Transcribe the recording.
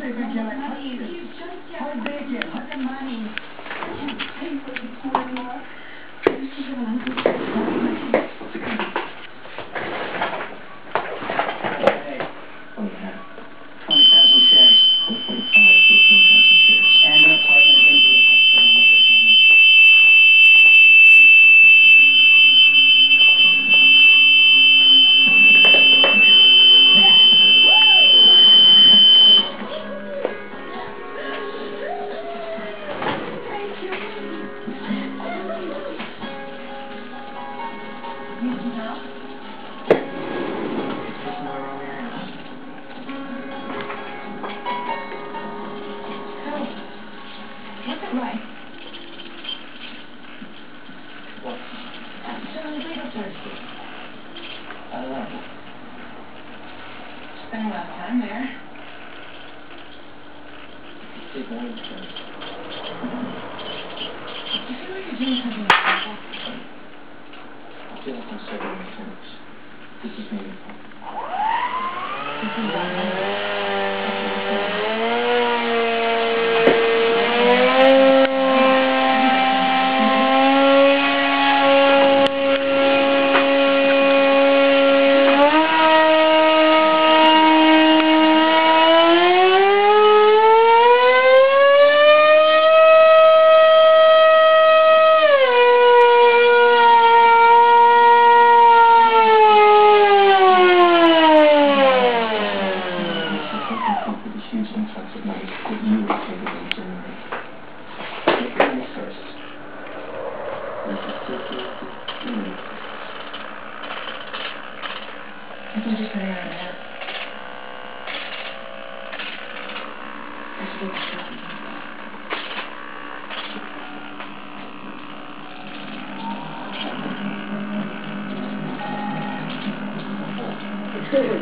big can I touch this? How big is it? The money. Pay for the formula. Hey, 20,000 shares. 15,000 shares. And an apartment in Budapest for my mother's family. Right. What? Certainly legal thirsty. I love it. Spend a lot of time there. Big morning time. I feel like you're doing something special. I feel like I'm serving my parents. This is meaningful. This is huge influx of money that you were capable of generating. Take your money first. Let's just take it to me. I think you're putting on a map. I should get the shopping. It's good.